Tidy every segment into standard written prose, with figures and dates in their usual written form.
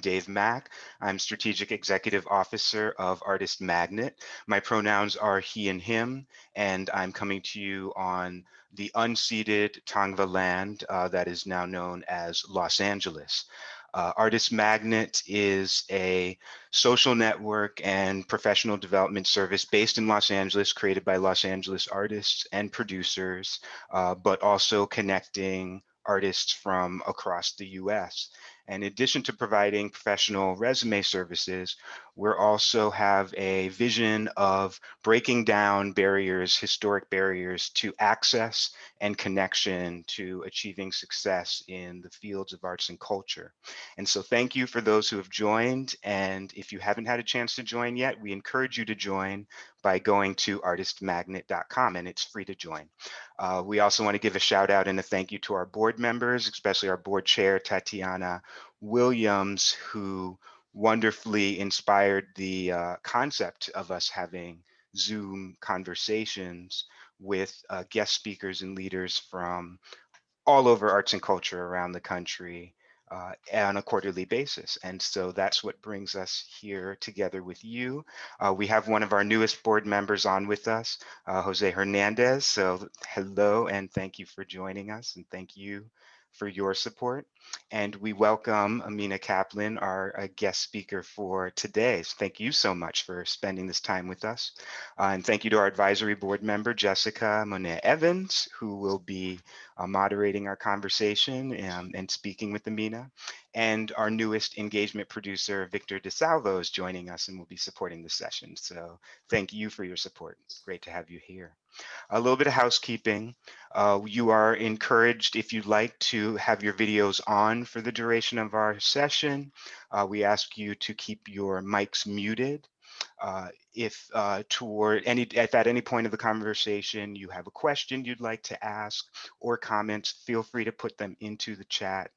I'm Dave Mack. I'm Strategic Executive Officer of Artist Magnet. My pronouns are he and him, and I'm coming to you on the unceded Tongva land that is now known as Los Angeles. Artist Magnet is a social network and professional development service based in Los Angeles, created by Los Angeles artists and producers, but also connecting artists from across the US. And in addition to providing professional resume services, we also have a vision of breaking down barriers, historic barriers to access and connection to achieving success in the fields of arts and culture. And so thank you for those who have joined. And if you haven't had a chance to join yet, we encourage you to join by going to artistmagnet.com, and it's free to join. We also want to give a shout out and a thank you to our board members, especially our board chair, Tatiana Williams, who wonderfully inspired the concept of us having Zoom conversations with guest speakers and leaders from all over arts and culture around the country on a quarterly basis. And so that's what brings us here together with you. We have one of our newest board members on with us, Jose Hernandez. So hello, and thank you for joining us, and thank you for your support. And we welcome Ameenah Kaplan, our guest speaker for today. So thank you so much for spending this time with us. And thank you to our advisory board member, Jessica Moneà Evans, who will be moderating our conversation and speaking with Ameenah. And our newest engagement producer, Victor DeSalvo, is joining us and will be supporting the session. So thank you for your support. Great to have you here. A little bit of housekeeping. You are encouraged, if you'd like, to have your videos on for the duration of our session. We ask you to keep your mics muted. If at any point of the conversation you have a question you'd like to ask or comments, feel free to put them into the chat.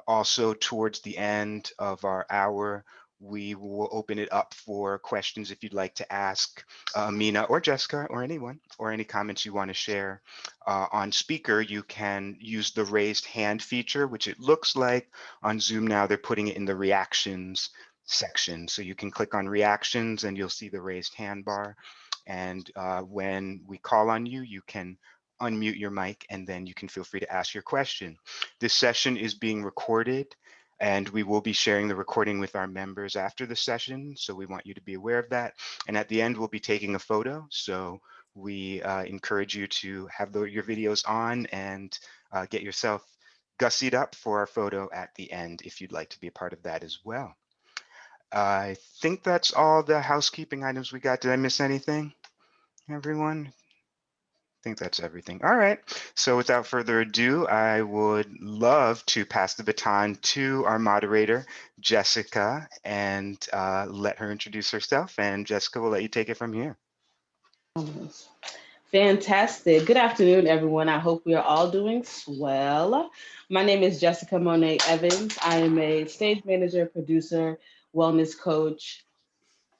Also, towards the end of our hour, we will open it up for questions if you'd like to ask Ameenah or Jessica or anyone, or any comments you want to share. On speaker, you can use the raised hand feature, which it looks like on Zoom now they're putting it in the reactions section. So you can click on reactions and you'll see the raised hand bar. And when we call on you, you can unmute your mic and then you can feel free to ask your question. This session is being recorded and we will be sharing the recording with our members after the session. So we want you to be aware of that. And at the end, we'll be taking a photo. So we encourage you to have your videos on and get yourself gussied up for our photo at the end if you'd like to be a part of that as well. I think that's all the housekeeping items we got. Did I miss anything, everyone? I think that's everything. All right. So without further ado, I would love to pass the baton to our moderator, Jessica, and let her introduce herself. And Jessica will let you take it from here. Fantastic. Good afternoon, everyone. I hope we are all doing swell. My name is Jessica Moneà Evans. I am a stage manager, producer, wellness coach,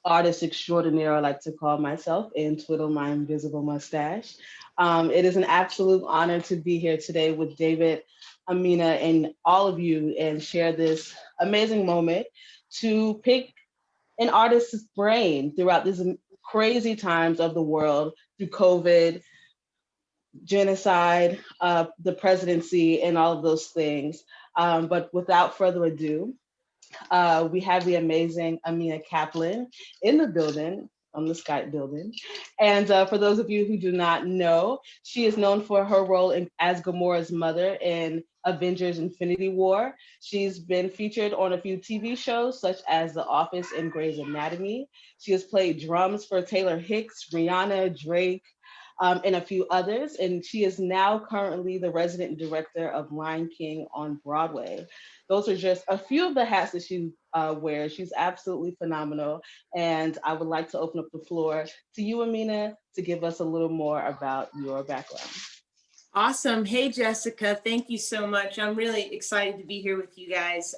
artist extraordinaire, I like to call myself, and twiddle my invisible mustache. It is an absolute honor to be here today with David, Ameenah, and all of you and share this amazing moment to pick an artist's brain throughout these crazy times of the world through COVID, genocide, the presidency, and all of those things. But without further ado, we have the amazing Ameenah Kaplan in the building, on the Skype building. And for those of you who do not know, she is known for her role as Gamora's mother in Avengers Infinity War. She's been featured on a few TV shows such as The Office and Grey's Anatomy. She has played drums for Taylor Hicks, Rihanna, Drake, and a few others. And she is now currently the resident director of Lion King on Broadway. Those are just a few of the hats that she wears. She's absolutely phenomenal. And I would like to open up the floor to you, Ameenah, to give us a little more about your background. Awesome. Hey, Jessica, thank you so much. I'm really excited to be here with you guys.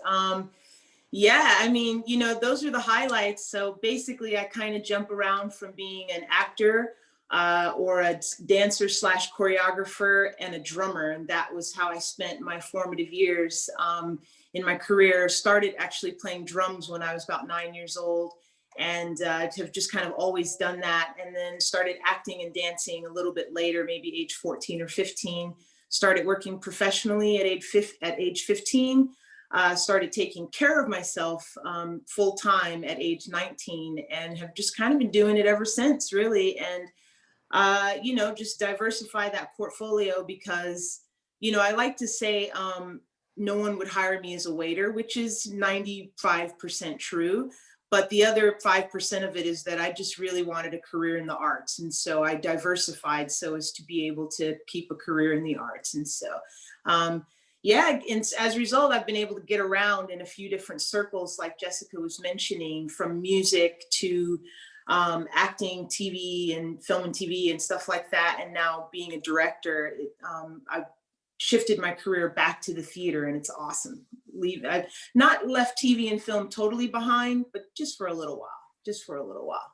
Yeah, I mean, you know, those are the highlights. So basically, I kind of jump around from being an actor or a dancer / choreographer and a drummer. And that was how I spent my formative years. in my career. Started actually playing drums when I was about 9 years old, and have just kind of always done that. And then started acting and dancing a little bit later, maybe age 14 or 15. Started working professionally at age 15. Started taking care of myself full time at age 19, and have just kind of been doing it ever since, really. And just diversify that portfolio because, I like to say no one would hire me as a waiter, which is 95% true. But the other 5% of it is that I just really wanted a career in the arts. And so I diversified so as to be able to keep a career in the arts. And so, and as a result, I've been able to get around in a few different circles, like Jessica was mentioning, from music to acting, TV and film and TV and stuff like that. And now being a director, I've shifted my career back to the theater, and it's awesome. I've not left TV and film totally behind, but just for a little while.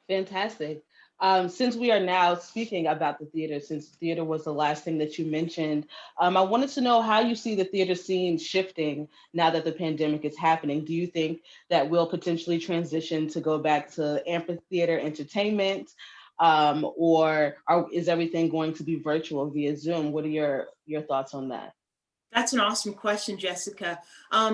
Fantastic. Since we are now speaking about the theater, since theater was the last thing that you mentioned, I wanted to know how you see the theater scene shifting now that the pandemic is happening. Do you think that we'll potentially transition to go back to amphitheater entertainment, or is everything going to be virtual via Zoom? What are your thoughts on that? That's an awesome question, Jessica.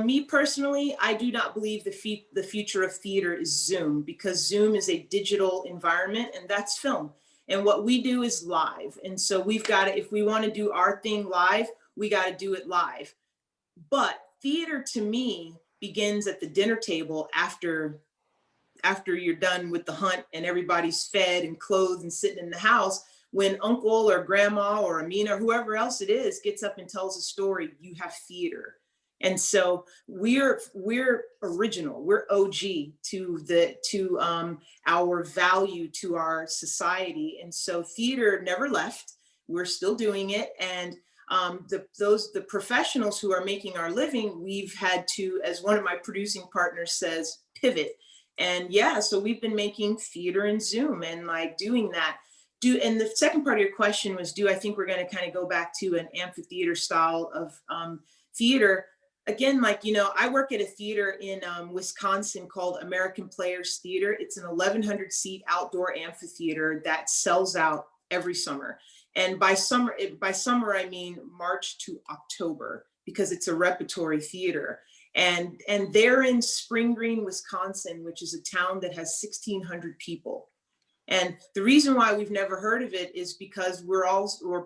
Me personally, I do not believe the future of theater is Zoom, because Zoom is a digital environment, and that's film. And what we do is live. And so we've got to, if we want to do our thing live, we got to do it live. But theater to me begins at the dinner table after you're done with the hunt and everybody's fed and clothed and sitting in the house. When uncle or grandma or Ameenah or whoever else it is gets up and tells a story, you have theater. And so we're original, we're OG to our value, to our society. And so theater never left. We're still doing it. And the professionals who are making our living, we've had to, as one of my producing partners says, pivot. And so we've been making theater in Zoom and like doing that. And the second part of your question was, do I think we're going to kind of go back to an amphitheater style of theater? Again, I work at a theater in Wisconsin called American Players Theater. It's an 1,100 seat outdoor amphitheater that sells out every summer. And by summer, I mean March to October, because it's a repertory theater. And they're in Spring Green, Wisconsin, which is a town that has 1,600 people. And the reason why we've never heard of it is because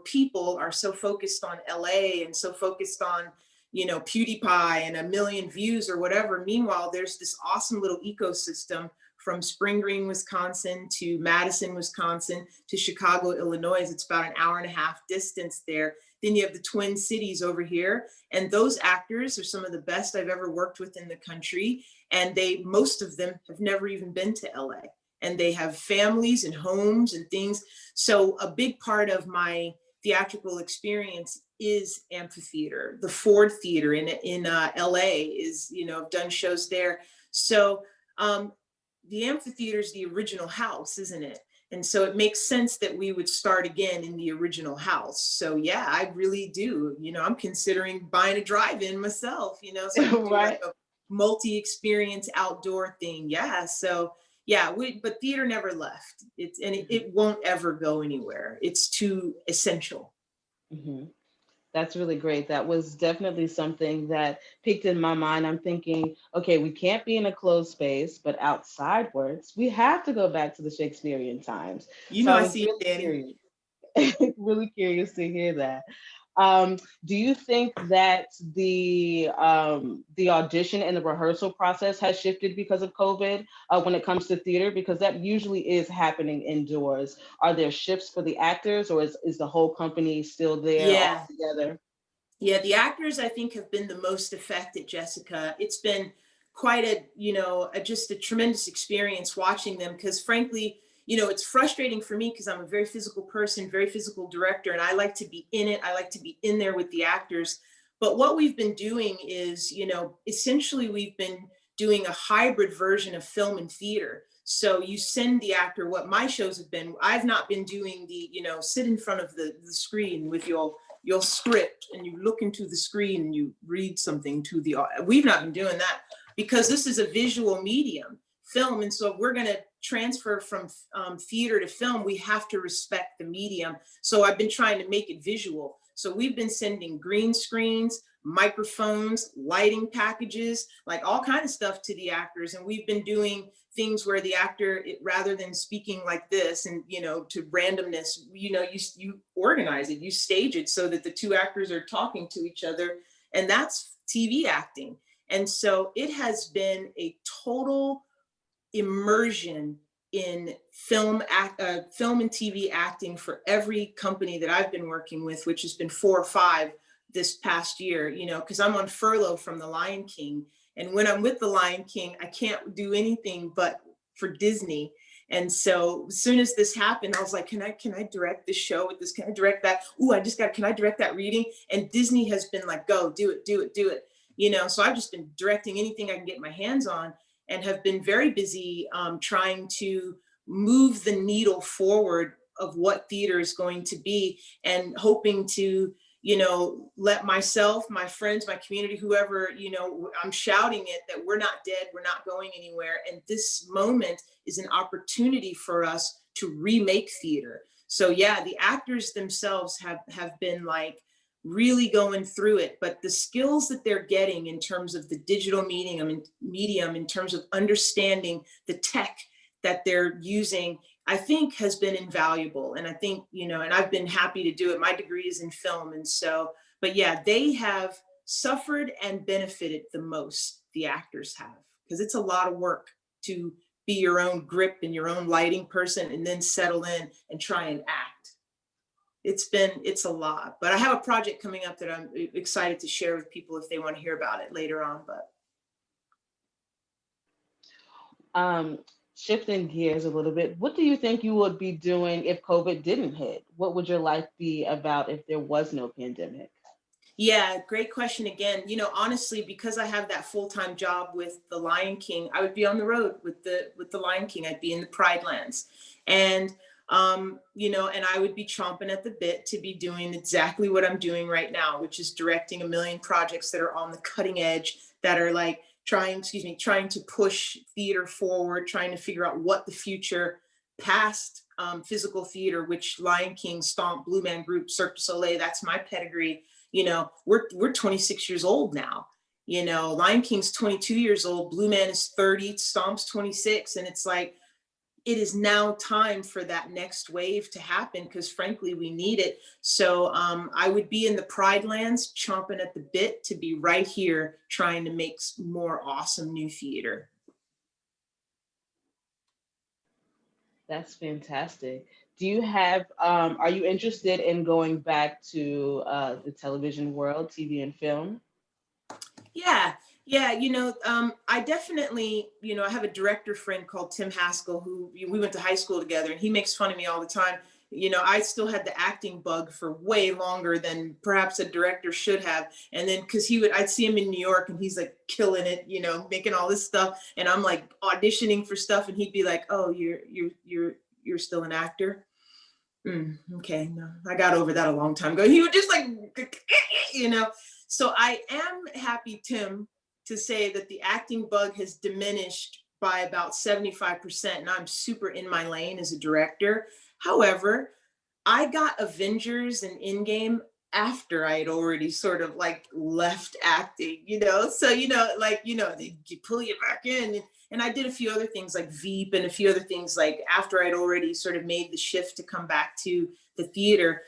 people are so focused on LA and so focused on, PewDiePie and a million views or whatever. Meanwhile, there's this awesome little ecosystem from Spring Green, Wisconsin to Madison, Wisconsin to Chicago, Illinois. It's about an hour and a half distance there. Then you have the Twin Cities over here. And those actors are some of the best I've ever worked with in the country. And most of them have never even been to LA. And they have families and homes and things. So a big part of my theatrical experience is amphitheater. The Ford Theater in LA is, I've done shows there. So the amphitheater is the original house, isn't it? And so it makes sense that we would start again in the original house. So I really do. I'm considering buying a drive-in myself, so I can do Right. like a multi-experience outdoor thing. But theater never left. It won't ever go anywhere. It's too essential. Mm-hmm. That's really great. That was definitely something that piqued in my mind. I'm thinking, okay, we can't be in a closed space, but outside works. We have to go back to the Shakespearean times. I see you, Danny. Really curious to hear that. Do you think that the audition and the rehearsal process has shifted because of COVID when it comes to theater? Because that usually is happening indoors. Are there shifts for the actors, or is the whole company still there all together? Yeah, the actors I think have been the most affected, Jessica. It's been quite just a tremendous experience watching them, because frankly, it's frustrating for me because I'm a very physical person, very physical director, and I like to be in it. I like to be in there with the actors. But what we've been doing is, essentially we've been doing a hybrid version of film and theater. So you send the actor, what my shows have been, I've not been doing the, sit in front of the screen with your you'll script and you look into the screen and you read something to the, we've not been doing that because this is a visual medium, film. And so if we're going to transfer from theater to film, we have to respect the medium. So I've been trying to make it visual. So we've been sending green screens, microphones, lighting packages, like all kinds of stuff to the actors. And we've been doing things where the actor, rather than speaking like this and, you know, to randomness, you know, you organize it, you stage it so that the two actors are talking to each other. And that's TV acting. And so it has been a total immersion in film and TV acting for every company that I've been working with, which has been 4 or 5 this past year, you know, because I'm on furlough from The Lion King. And when I'm with The Lion King, I can't do anything but for Disney. And so as soon as this happened, I was like, can I direct this show with this? Can I direct that? Ooh, can I direct that reading? And Disney has been like, go, do it. You know, so I've just been directing anything I can get my hands on and have been very busy trying to move the needle forward of what theater is going to be and hoping to, you know, let myself, my friends, my community, whoever, you know, I'm shouting it that we're not dead, we're not going anywhere. And this moment is an opportunity for us to remake theater. So yeah, the actors themselves have been like really going through it, but the skills that they're getting in terms of the digital medium, in terms of understanding the tech that they're using, I think has been invaluable. And I think, you know, and I've been happy to do it. My degree is in film. And so, but yeah, they have suffered and benefited the most, the actors have, because it's a lot of work to be your own grip and your own lighting person and then settle in and try and act. It's a lot, but I have a project coming up that I'm excited to share with people if they want to hear about it later on, but. Shifting gears a little bit, what do you think you would be doing if COVID didn't hit? What would your life be about if there was no pandemic? Yeah, great question again. You know, honestly, because I have that full-time job with The Lion King, I would be on the road with the Lion King. I'd be in the Pride Lands. And you know, and I would be chomping at the bit to be doing exactly what I'm doing right now, which is directing a million projects that are on the cutting edge, that are like trying to push theater forward, trying to figure out what the future past physical theater, which Lion King, Stomp, Blue Man Group, Cirque du Soleil, that's my pedigree. You know, we're 26 years old now. You know, Lion King's 22 years old, Blue Man is 30, Stomp's 26. And it's like, it is now time for that next wave to happen because frankly, we need it. So I would be in the Pride Lands chomping at the bit to be right here trying to make more awesome new theater. That's fantastic. Do you have, are you interested in going back to the television world, TV and film? Yeah, you know, I definitely, you know, I have a director friend called Tim Haskell who we went to high school together, and he makes fun of me all the time. You know, I still had the acting bug for way longer than perhaps a director should have. And then because I'd see him in New York and he's like killing it, you know, making all this stuff. And I'm like auditioning for stuff. And he'd be like, oh, you're still an actor. Okay, no, I got over that a long time ago. He would just like, you know, so I am happy, Tim, to say that the acting bug has diminished by about 75%, and I'm super in my lane as a director. However, I got Avengers and Endgame after I had already sort of like left acting, you know? So, you know, like, you know, they pull you back in. And I did a few other things like Veep and a few other things like after I'd already sort of made the shift to come back to the theater.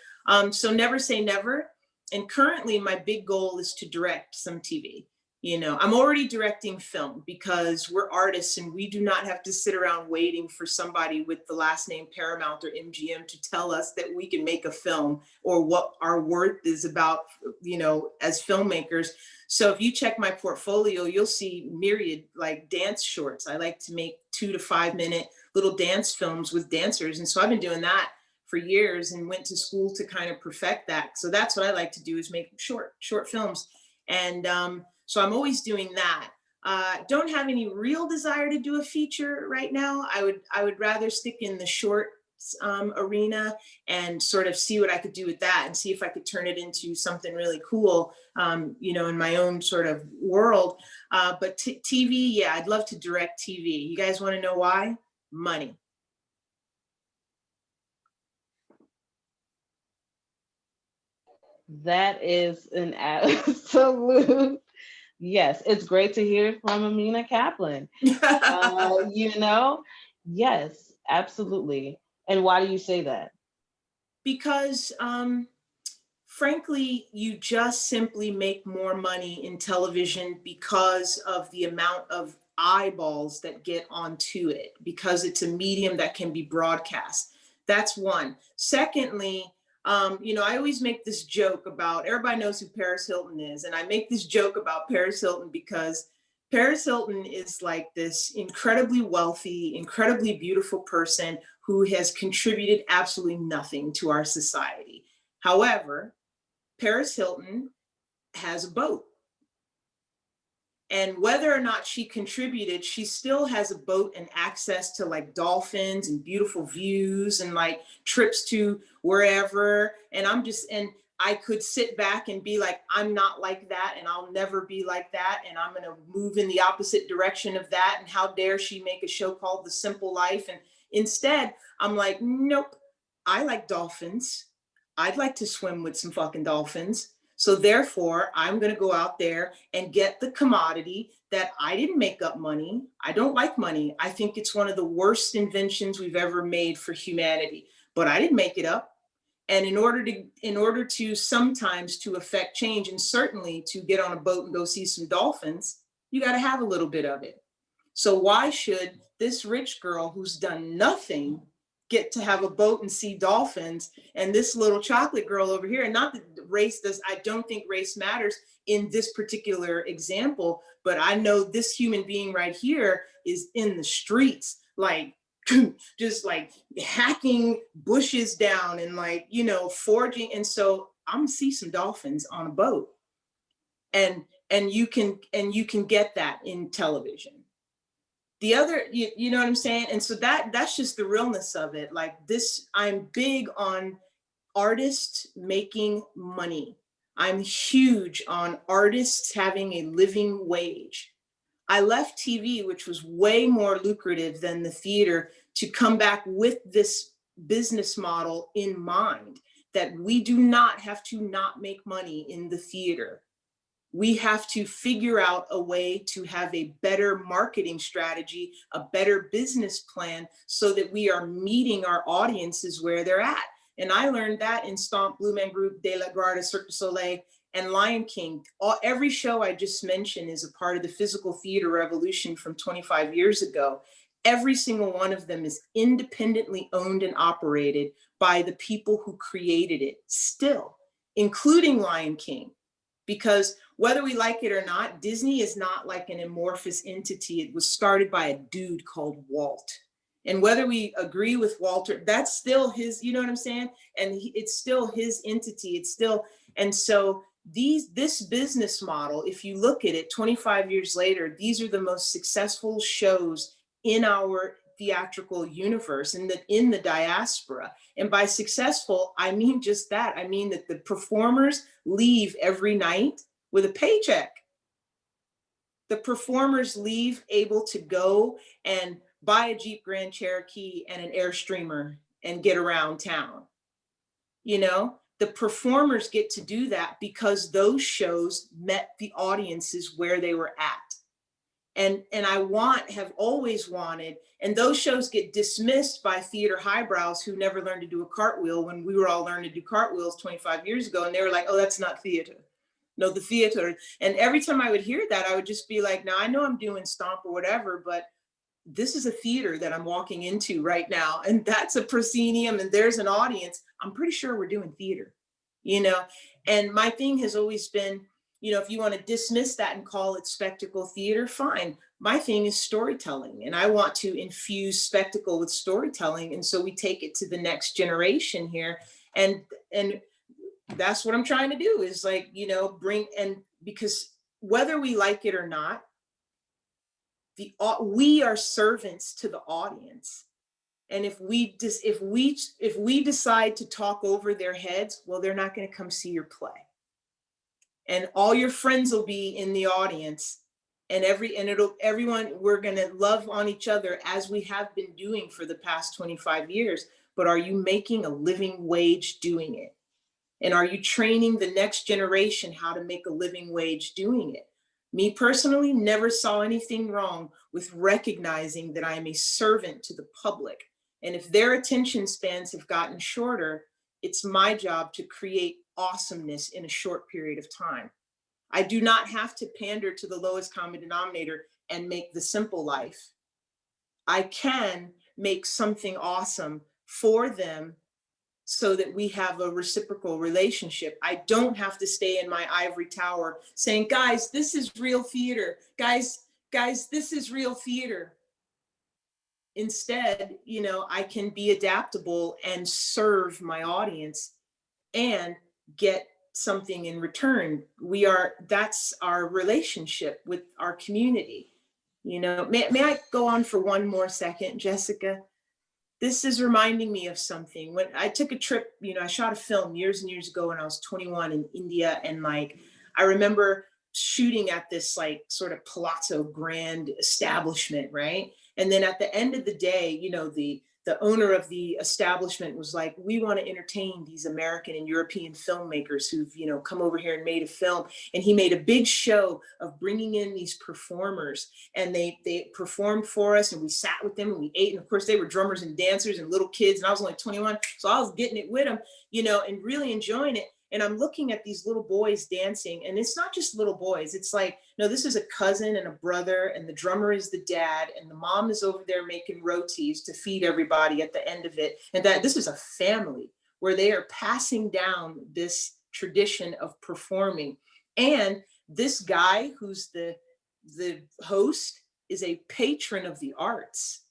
So never say never. And currently my big goal is to direct some TV. You know, I'm already directing film because we're artists and we do not have to sit around waiting for somebody with the last name Paramount or MGM to tell us that we can make a film or what our worth is about, you know, as filmmakers. So if you check my portfolio, you'll see myriad like dance shorts. I like to make 2 to 5 minute little dance films with dancers. And so I've been doing that for years and went to school to kind of perfect that. So that's what I like to do, is make short films. And so I'm always doing that. Don't have any real desire to do a feature right now. I would rather stick in the short arena and sort of see what I could do with that and see if I could turn it into something really cool, you know, in my own sort of world. But TV, yeah, I'd love to direct TV. You guys want to know why? Money. That is an absolute yes. It's great to hear from Ameenah Kaplan. You know, yes, absolutely. And why do you say that? Because frankly, you just simply make more money in television because of the amount of eyeballs that get onto it, because it's a medium that can be broadcast. That's one. Secondly, you know, I always make this joke about, everybody knows who Paris Hilton is, and I make this joke about Paris Hilton because Paris Hilton is like this incredibly wealthy, incredibly beautiful person who has contributed absolutely nothing to our society. However, Paris Hilton has a boat. And whether or not she contributed, she still has a boat and access to like dolphins and beautiful views and like trips to wherever. And and I could sit back and be like, I'm not like that and I'll never be like that. And I'm going to move in the opposite direction of that. And how dare she make a show called The Simple Life? And instead, I'm like, nope, I like dolphins. I'd like to swim with some fucking dolphins. So therefore, I'm going to go out there and get the commodity that I didn't make up money. I don't like money. I think it's one of the worst inventions we've ever made for humanity, but I didn't make it up. And in order to sometimes to affect change, and certainly to get on a boat and go see some dolphins, you got to have a little bit of it. So why should this rich girl who's done nothing get to have a boat and see dolphins, and this little chocolate girl over here? And not that race does, I don't think race matters in this particular example, but I know this human being right here is in the streets, like just like hacking bushes down and like, you know, foraging. And so I'm gonna see some dolphins on a boat. And you can get that in television. The other, you know what I'm saying? And so that's just the realness of it. Like this, I'm big on artists making money. I'm huge on artists having a living wage. I left TV, which was way more lucrative than the theater, to come back with this business model in mind, that we do not have to not make money in the theater. We have to figure out a way to have a better marketing strategy, a better business plan, so that we are meeting our audiences where they're at. And I learned that in Stomp, Blue Man Group, De La Guardia, Cirque du Soleil, and Lion King. Every show I just mentioned is a part of the physical theater revolution from 25 years ago. Every single one of them is independently owned and operated by the people who created it still, including Lion King. Because whether we like it or not, Disney is not like an amorphous entity. It was started by a dude called Walt. And whether we agree with Walter, that's still his, you know what I'm saying? And it's still his entity. It's still, and so this business model, if you look at it 25 years later, these are the most successful shows in our theatrical universe and in the diaspora. And by successful, I mean just that. I mean that the performers leave every night with a paycheck. The performers leave able to go and buy a Jeep Grand Cherokee and an Airstreamer and get around town. You know, the performers get to do that because those shows met the audiences where they were at. And I have always wanted, and those shows get dismissed by theater highbrows who never learned to do a cartwheel when we were all learning to do cartwheels 25 years ago. And they were like, oh, that's not theater. No, the theater. And every time I would hear that, I would just be like, now I know I'm doing Stomp or whatever, but this is a theater that I'm walking into right now. And that's a proscenium and there's an audience. I'm pretty sure we're doing theater, you know? And my thing has always been, you know, if you want to dismiss that and call it spectacle theater, fine. My thing is storytelling, and I want to infuse spectacle with storytelling. And so we take it to the next generation here. And that's what I'm trying to do is like, you know, because whether we like it or not, we are servants to the audience. And if we decide to talk over their heads, well, they're not going to come see your play. And all your friends will be in the audience, and everyone, we're going to love on each other as we have been doing for the past 25 years. But are you making a living wage doing it? And are you training the next generation how to make a living wage doing it? Me personally, never saw anything wrong with recognizing that I am a servant to the public. And if their attention spans have gotten shorter, it's my job to create awesomeness in a short period of time. I do not have to pander to the lowest common denominator and make the simple life. I can make something awesome for them so that we have a reciprocal relationship. I don't have to stay in my ivory tower saying, guys, this is real theater. Guys, this is real theater. Instead, I can be adaptable and serve my audience and get something in return. That's our relationship with our community. May I go on for one more second, Jessica? This is reminding me of something. When I took a trip, I shot a film years and years ago when I was 21 in India. And I remember shooting at this sort of palazzo grand establishment, right? And then at the end of the day, the owner of the establishment was like, we want to entertain these American and European filmmakers who've, come over here and made a film. And he made a big show of bringing in these performers, and they performed for us, and we sat with them and we ate. And of course they were drummers and dancers and little kids. And I was only 21. So I was getting it with them, and really enjoying it. And I'm looking at these little boys dancing, and it's not just little boys. It's like, no, this is a cousin and a brother, and the drummer is the dad, and the mom is over there making rotis to feed everybody at the end of it. And that this is a family where they are passing down this tradition of performing. And this guy who's the host is a patron of the arts.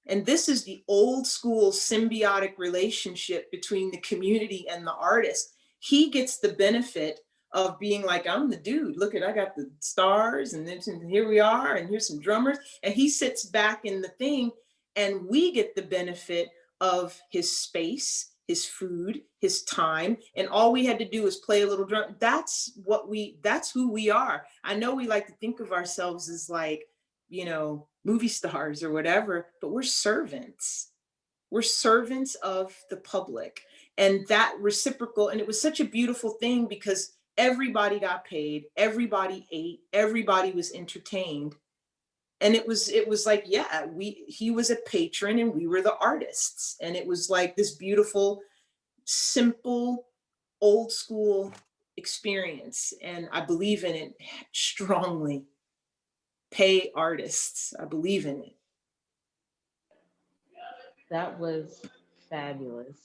And this is the old school symbiotic relationship between the community and the artist. He gets the benefit of being like, I'm the dude. Look I got the stars, and then here we are, and here's some drummers. And he sits back in the thing, and we get the benefit of his space, his food, his time. And all we had to do was play a little drum. That's who we are. I know we like to think of ourselves as movie stars or whatever, but we're servants. We're servants of the public. And that reciprocal, and it was such a beautiful thing because everybody got paid, everybody ate, everybody was entertained. And it was like, yeah, he was a patron and we were the artists. And it was like this beautiful, simple, old school experience. And I believe in it strongly. Pay artists. I believe in it. That was fabulous.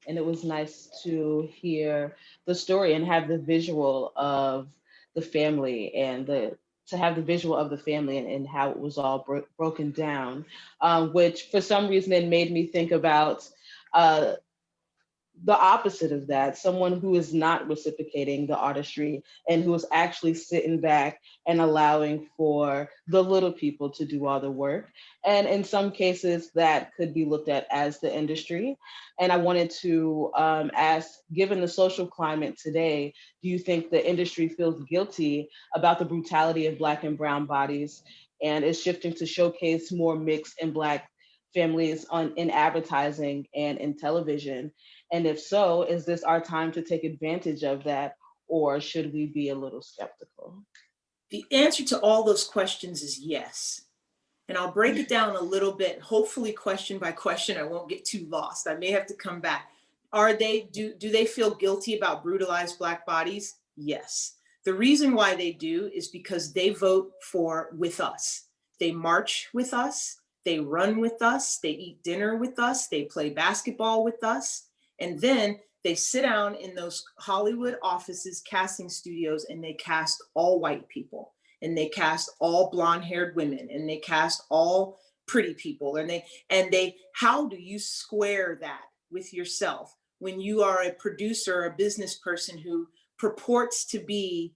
And it was nice to hear the story and have the visual of the family and and how it was all broken down, which for some reason it made me think about the opposite of that, someone who is not reciprocating the artistry and who is actually sitting back and allowing for the little people to do all the work. And in some cases that could be looked at as the industry. And I wanted to ask, given the social climate today, do you think the industry feels guilty about the brutality of Black and brown bodies and is shifting to showcase more mixed and Black families in advertising and in television? And if so, is this our time to take advantage of that, or should we be a little skeptical? The answer to all those questions is yes. And I'll break it down a little bit, hopefully question by question. I won't get too lost. I may have to come back. Do they feel guilty about brutalized Black bodies? Yes. The reason why they do is because they vote with us. They march with us. They run with us. They eat dinner with us. They play basketball with us. And then they sit down in those Hollywood offices, casting studios, and they cast all white people, and they cast all blonde-haired women, and they cast all pretty people. And how do you square that with yourself when you are a producer or a business person who purports to be,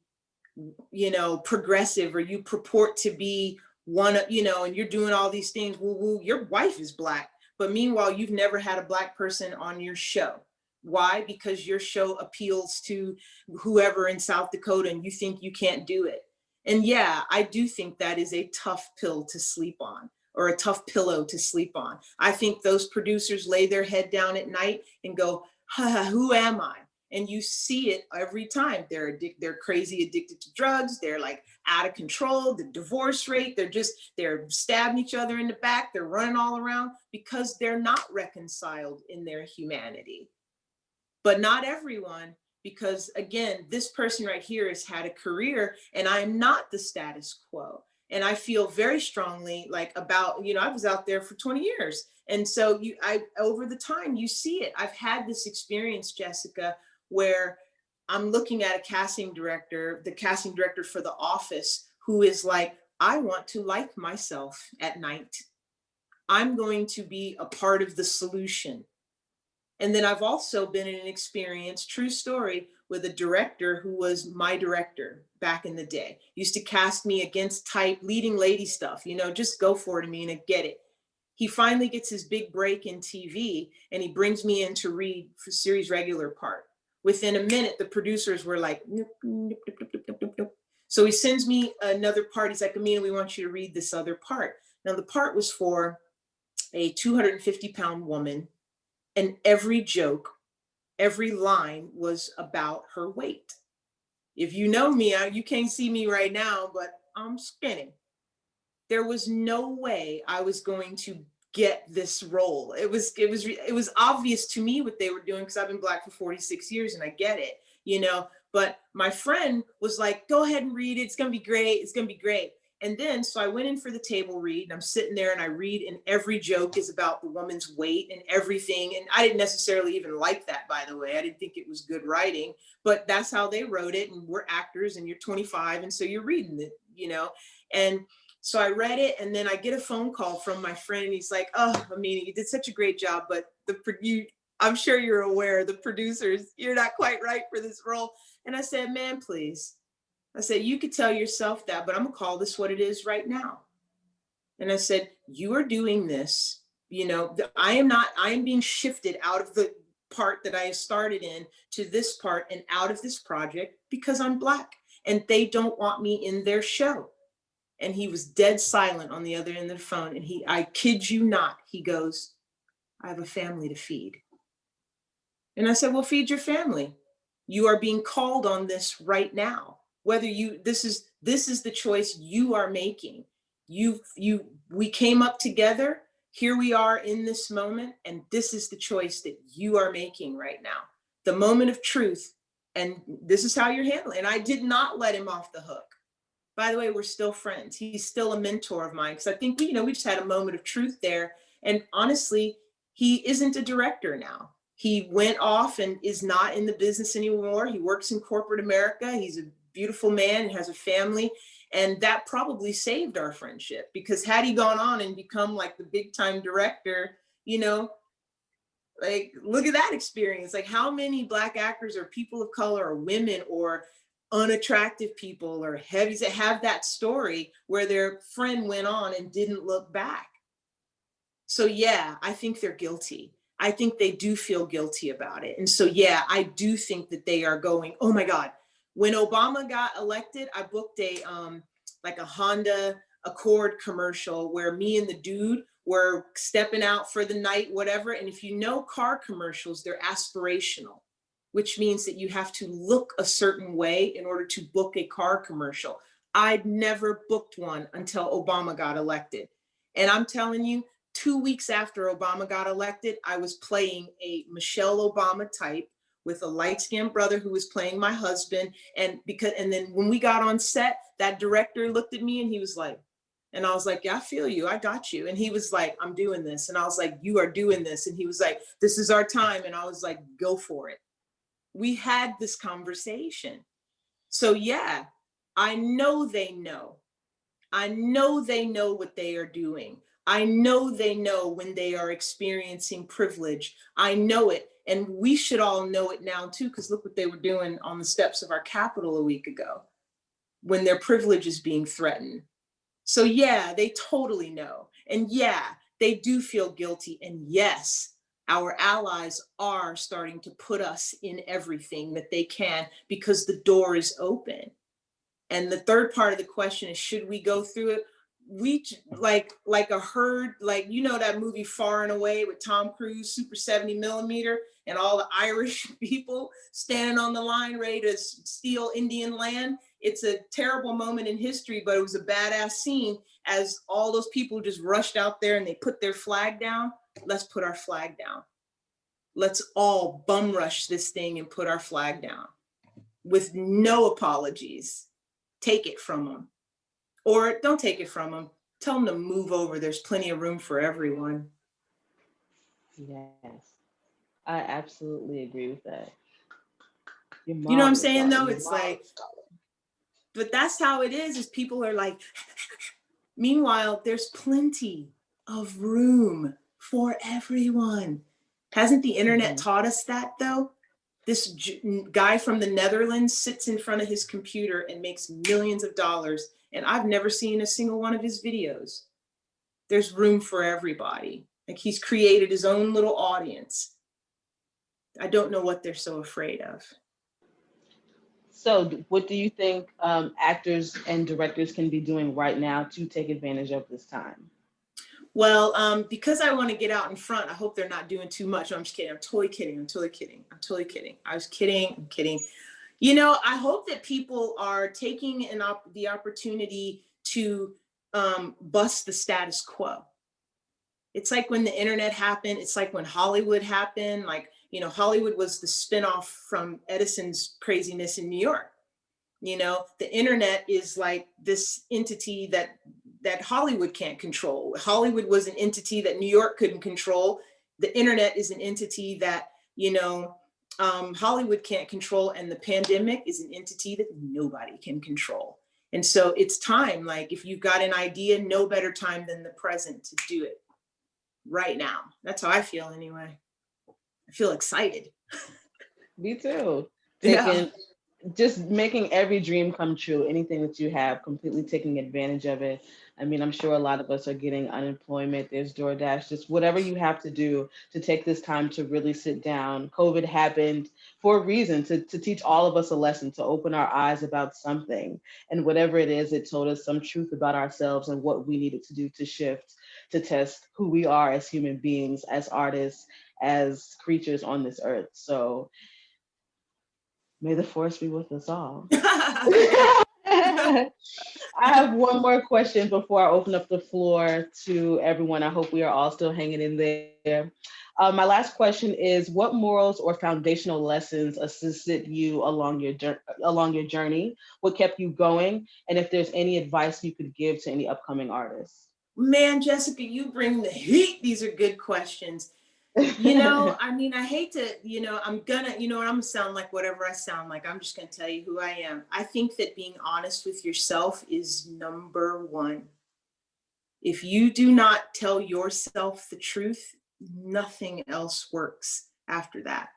progressive, or you purport to be and you're doing all these things? Well, your wife is Black. But meanwhile, you've never had a Black person on your show. Why? Because your show appeals to whoever in South Dakota and you think you can't do it. And yeah, I do think that is a tough pill to sleep on, or a tough pillow to sleep on. I think those producers lay their head down at night and go, who am I? And you see it every time. They're crazy addicted to drugs. They're like out of control. The divorce rate, they're stabbing each other in the back. They're running all around because they're not reconciled in their humanity. But not everyone, because again, this person right here has had a career and I am not the status quo. And I feel very strongly like about, I was out there for 20 years. And so over the time you see it. I've had this experience, Jessica, where I'm looking at the casting director for The Office, who is like, I want to like myself at night. I'm going to be a part of the solution. And then I've also been in an experience, true story, with a director who was my director back in the day. Used to cast me against type leading lady stuff, just go for it, Ameenah, get it. He finally gets his big break in TV and he brings me in to read for series regular part. Within a minute, the producers were like, nope, nope, nope, nope, nope, nope. So he sends me another part. He's like, Ameenah, we want you to read this other part. Now the part was for a 250-pound woman, and every joke, every line was about her weight. If you know me, you can't see me right now, but I'm skinny. There was no way I was going to get this role. It was obvious to me what they were doing because I've been Black for 46 years and I get it, but my friend was like, go ahead and read it. It's going to be great. It's going to be great. And then, so I went in for the table read and I'm sitting there and I read and every joke is about the woman's weight and everything. And I didn't necessarily even like that, by the way. I didn't think it was good writing, but that's how they wrote it. And we're actors and you're 25. And so you're reading it, and so I read it and then I get a phone call from my friend and he's like, oh, Ameenah, you did such a great job, but I'm sure you're aware, the producers, you're not quite right for this role. And I said, man, please. I said, you could tell yourself that, but I'm gonna call this what it is right now. And I said, you are doing this, I am being shifted out of the part that I started in to this part and out of this project because I'm Black and they don't want me in their show. And he was dead silent on the other end of the phone. And I kid you not, he goes, I have a family to feed. And I said, well, feed your family. You are being called on this right now. Whether this is the choice you are making. We came up together. Here we are in this moment. And this is the choice that you are making right now. The moment of truth. And this is how you're handling it. And I did not let him off the hook. By the way, we're still friends. He's still a mentor of mine because I think, we just had a moment of truth there. And honestly, he isn't a director now. He went off and is not in the business anymore. He works in corporate America. He's a beautiful man and has a family. And that probably saved our friendship because had he gone on and become like the big time director, like, look at that experience. Like how many Black actors or people of color or women or unattractive people or heavies that have that story where their friend went on and didn't look back. So yeah, I think they're guilty. I think they do feel guilty about it. And so yeah, I do think that they are going, oh my God. When Obama got elected, I booked a Honda Accord commercial where me and the dude were stepping out for the night, whatever. And if you know car commercials, they're aspirational, which means that you have to look a certain way in order to book a car commercial. I'd never booked one until Obama got elected. And I'm telling you, 2 weeks after Obama got elected, I was playing a Michelle Obama type with a light-skinned brother who was playing my husband. And then when we got on set, that director looked at me and he was like, and I was like, yeah, I feel you, I got you. And he was like, I'm doing this. And I was like, you are doing this. And he was like, this is our time. And I was like, go for it. We had this conversation. So yeah, I know they know. I know they know what they are doing. I know they know when they are experiencing privilege. I know it. And we should all know it now too, because look what they were doing on the steps of our Capitol a week ago when their privilege is being threatened. So yeah, they totally know. And yeah, they do feel guilty. And yes, our allies are starting to put us in everything that they can because the door is open. And the third part of the question is, should we go through it? We like a herd, like, you know, that movie Far and Away with Tom Cruise, Super 70mm, and all the Irish people standing on the line ready to steal Indian land. It's a terrible moment in history, but it was a badass scene as all those people just rushed out there and they put their flag down. Let's put our flag down. Let's all bum rush this thing and put our flag down with no apologies. Take it from them. Or don't take it from them. Tell them to move over. There's plenty of room for everyone. Yes, I absolutely agree with that. Your You know what I'm mom is saying, solid. though? Your It's mom like, is solid. but that's how it is people are like, meanwhile, there's plenty of room for everyone. Hasn't the internet taught us that, though? This guy from the Netherlands sits in front of his computer and makes millions of dollars, and I've never seen a single one of his videos. There's room for everybody. Like, he's created his own little audience. I don't know what they're so afraid of. So, what do you think actors and directors can be doing right now to take advantage of this time? Well, because I want to get out in front, I hope they're not doing too much. No, I'm just kidding. I'm totally kidding. I'm totally kidding. I was kidding. I'm kidding. You know, I hope that people are taking the opportunity to bust the status quo. It's like when the internet happened. It's like when Hollywood happened. Like, you know, Hollywood was the spinoff from Edison's craziness in New York. You know, the internet is like this entity that Hollywood can't control. Hollywood was an entity that New York couldn't control. The internet is an entity that, you know, Hollywood can't control, and the pandemic is an entity that nobody can control. And so it's time, like, if you've got an idea, no better time than the present to do it right now. That's how I feel anyway. I feel excited. Me too. Yeah. Just making every dream come true, anything that you have, completely taking advantage of it. I mean, I'm sure a lot of us are getting unemployment. There's DoorDash, just whatever you have to do to take this time to really sit down. COVID happened for a reason, to teach all of us a lesson, to open our eyes about something. And whatever it is, it told us some truth about ourselves and what we needed to do to shift, to test who we are as human beings, as artists, as creatures on this earth. So may the force be with us all. I have one more question before I open up the floor to everyone. I hope we are all still hanging in there. My last question is, what morals or foundational lessons assisted you along your journey? What kept you going? And if there's any advice you could give to any upcoming artists? Man, Jessica, you bring the heat. These are good questions. You know, I mean, I hate to, you know, I'm gonna sound like whatever I sound like. I'm just gonna tell you who I am. I think that being honest with yourself is number one. If you do not tell yourself the truth, nothing else works after that.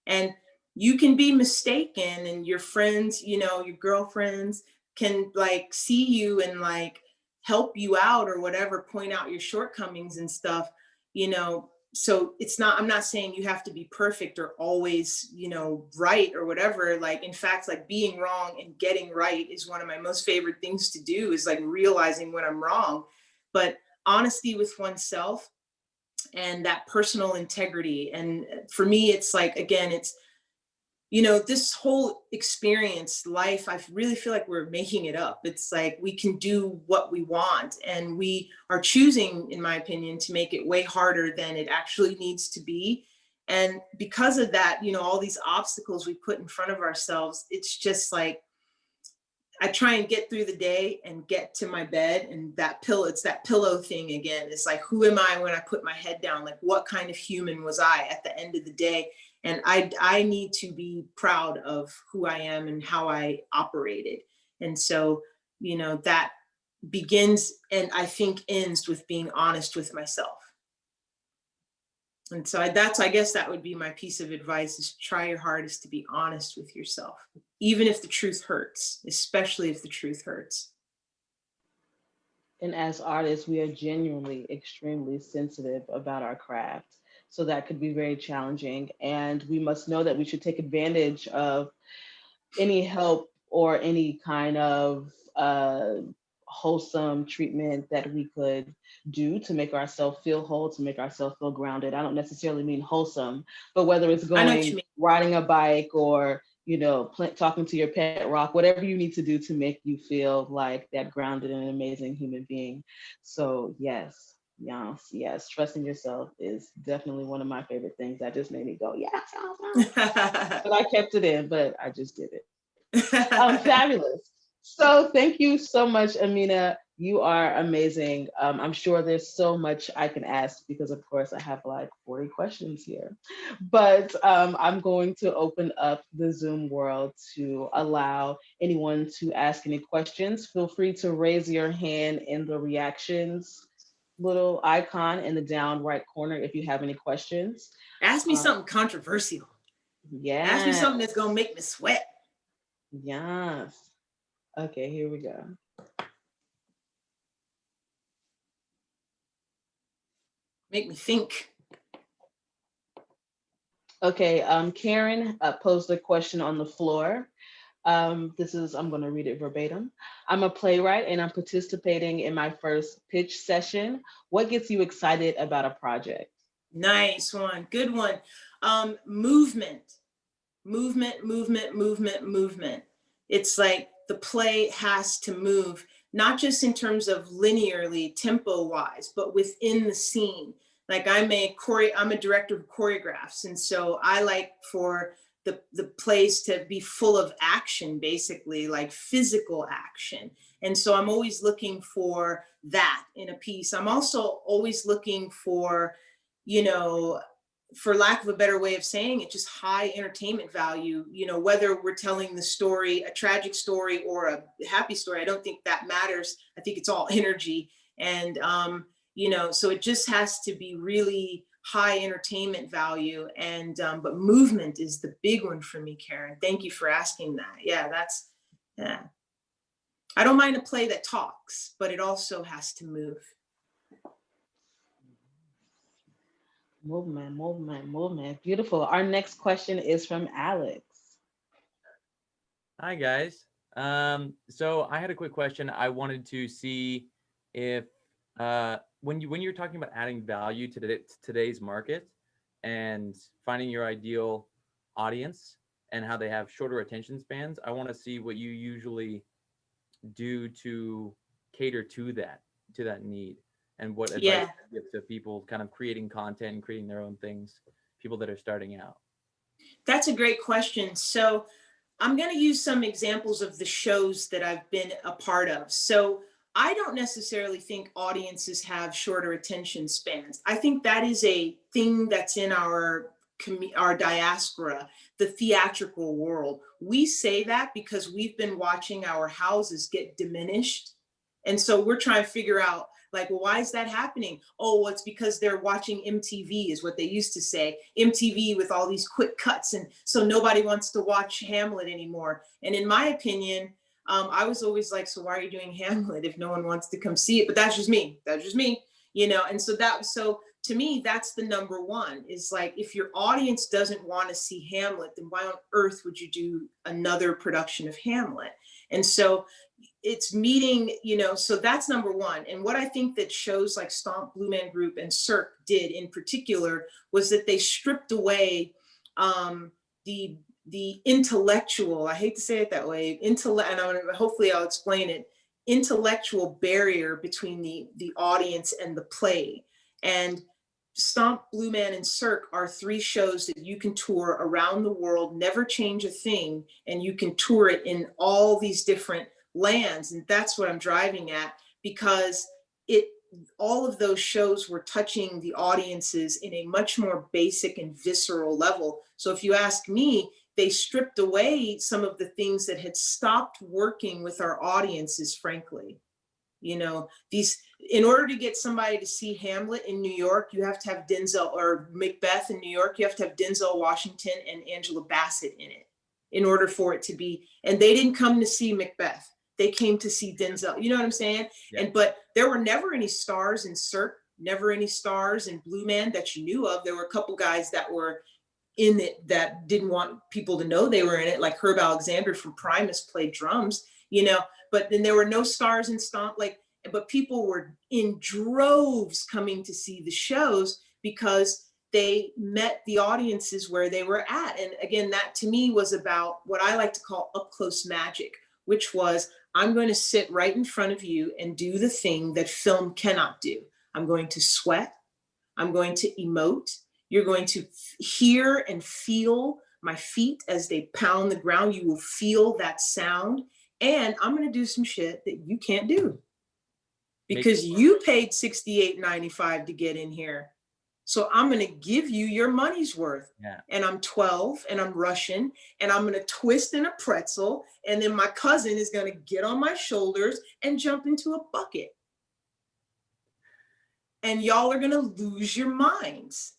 And you can be mistaken, and your friends, you know, your girlfriends can like see you and like help you out or whatever, point out your shortcomings and stuff, you know. So I'm not saying you have to be perfect or always, you know, right or whatever. Like, in fact, like, being wrong and getting right is one of my most favorite things to do, is like realizing when I'm wrong. But honesty with oneself and that personal integrity. And for me, it's like, again, it's, you know, this whole experience, life, I really feel like we're making it up. It's like we can do what we want, and we are choosing, in my opinion, to make it way harder than it actually needs to be. And because of that, you know, all these obstacles we put in front of ourselves, it's just like, I try and get through the day and get to my bed, and it's that pillow thing again. It's like, who am I when I put my head down? Like, what kind of human was I at the end of the day? And I need to be proud of who I am and how I operated. And so, you know, that begins and I think ends with being honest with myself. And so I guess that would be my piece of advice, is try your hardest to be honest with yourself, even if the truth hurts, especially if the truth hurts. And as artists, we are genuinely extremely sensitive about our craft. So that could be very challenging. And we must know that we should take advantage of any help or any kind of wholesome treatment that we could do to make ourselves feel whole, to make ourselves feel grounded. I don't necessarily mean wholesome, but whether it's I know what you going mean. riding a bike or talking to your pet rock, whatever you need to do to make you feel like that grounded and amazing human being. So yes, yes, yes. Trusting yourself is definitely one of my favorite things. That just made me go, yes, yes, yes. But I kept it in, but I just did it. Fabulous. So thank you so much, Ameenah. You are amazing. I'm sure there's so much I can ask because, of course, I have like 40 questions here. But I'm going to open up the Zoom world to allow anyone to ask any questions. Feel free to raise your hand in the reactions little icon in the down right corner if you have any questions. Ask me Um, something controversial. Ask me yes, something that's gonna make me sweat. yes. Okay, here we go. Make me think. Okay, Karen posed a question on the floor. I'm going to read it verbatim. I'm a playwright and I'm participating in my first pitch session. What gets you excited about a project? Nice one. Good one. Movement. Movement. It's like the play has to move, not just in terms of linearly, tempo wise, but within the scene. Like I'm a director of choreographs. And so I like for the plays to be full of action, basically like physical action. And so I'm always looking for that in a piece. I'm also always looking for, you know, for lack of a better way of saying it, just high entertainment value, whether we're telling the story, a tragic story or a happy story. I don't think that matters. I think it's all energy. And, so it just has to be really high entertainment value. And, but movement is the big one for me, Karen. Thank you for asking that. Yeah. I don't mind a play that talks, but it also has to move. Movement. Beautiful. Our next question is from Alex. Hi guys. So I had a quick question. I wanted to see if when you're talking about adding value to today's market and finding your ideal audience and how they have shorter attention spans, I want to see what you usually do to cater to that need and what advice Yeah. you give to people kind of creating content and creating their own things, people that are starting out. That's a great question. So I'm going to use some examples of the shows that I've been a part of. So I don't necessarily think audiences have shorter attention spans. I think that is a thing that's in our diaspora, the theatrical world. We say that because we've been watching our houses get diminished. And so we're trying to figure out, like, well, why is that happening? Oh, well, it's because they're watching MTV, is what they used to say. MTV with all these quick cuts. And so nobody wants to watch Hamlet anymore. And in my opinion, I was always like, so why are you doing Hamlet if no one wants to come see it? But that's just me. And so to me, that's the number one, is like, if your audience doesn't want to see Hamlet, then why on earth would you do another production of Hamlet? And so it's meeting, so that's number one. And what I think that shows like Stomp, Blue Man Group, and Cirque did in particular was that they stripped away the intellectual, I hate to say it that way, and hopefully I'll explain it, intellectual barrier between the audience and the play. And Stomp, Blue Man, and Cirque are 3 shows that you can tour around the world, never change a thing, and you can tour it in all these different lands. And that's what I'm driving at, because all of those shows were touching the audiences in a much more basic and visceral level. So if you ask me, they stripped away some of the things that had stopped working with our audiences, frankly. In order to get somebody to see Hamlet in New York, you have to have Denzel, or Macbeth in New York, you have to have Denzel Washington and Angela Bassett in it in order for it to be. And they didn't come to see Macbeth. they came to see Denzel. You know what I'm saying? Yeah. But there were never any stars in Cirque, never any stars in Blue Man that you knew of. There were a couple guys that were in it that didn't want people to know they were in it, like Herb Alexander from Primus played drums, but then there were no stars in Stomp, but people were in droves coming to see the shows because they met the audiences where they were at. And again, that to me was about what I like to call up close magic, which was, I'm going to sit right in front of you and do the thing that film cannot do. I'm going to sweat. I'm going to emote. You're going to hear and feel my feet as they pound the ground. You will feel that sound. And I'm going to do some shit that you can't do because you paid $68.95 to get in here. So I'm going to give you your money's worth. Yeah. And I'm 12 and I'm Russian and I'm going to twist in a pretzel. And then my cousin is going to get on my shoulders and jump into a bucket. And y'all are going to lose your minds.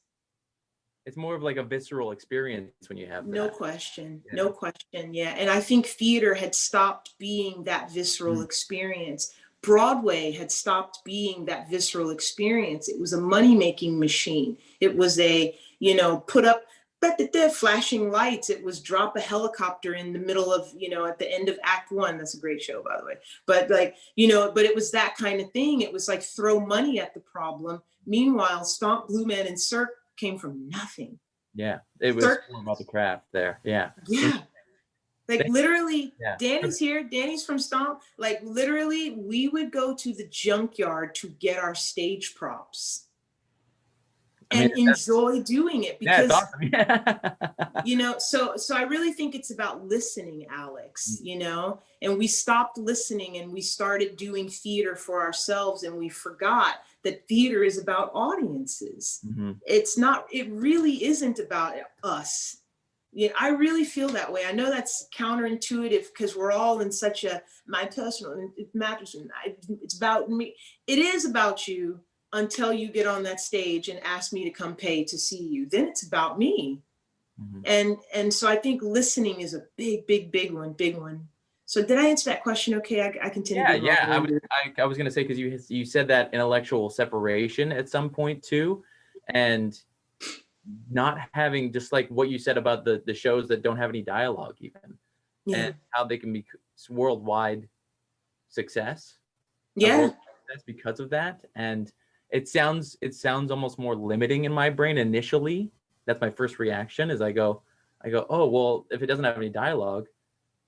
It's more of like a visceral experience when you have that. No question. Yeah. No question. Yeah. And I think theater had stopped being that visceral experience. Broadway had stopped being that visceral experience. It was a money-making machine. It was a, put up flashing lights. It was drop a helicopter in the middle of, at the end of Act 1. That's a great show, by the way. But but it was that kind of thing. It was like throw money at the problem. Meanwhile, Stomp, Blue Man, and Cirque came from nothing. Yeah, it was more about the craft there. Yeah. Yeah. Like literally, yeah. Danny's here. Danny's from Stomp. Like literally, we would go to the junkyard to get our stage props and enjoy doing it because, yeah, it's awesome. so I really think it's about listening, Alex, and we stopped listening and we started doing theater for ourselves and we forgot that theater is about audiences. Mm-hmm. It really isn't about us. I really feel that way. I know that's counterintuitive because we're all in such my personal, it matters. It's about me. It is about you until you get on that stage and ask me to come pay to see you. Then it's about me. Mm-hmm. And so I think listening is a big one. So did I answer that question? Okay, I continue. Yeah. I was going to say, because you said that intellectual separation at some point too, and not having, just like what you said about the shows that don't have any dialogue even, and how they can be worldwide success. Yeah. That's because of that. And it sounds almost more limiting in my brain initially. That's my first reaction is I go, oh, well, if it doesn't have any dialogue,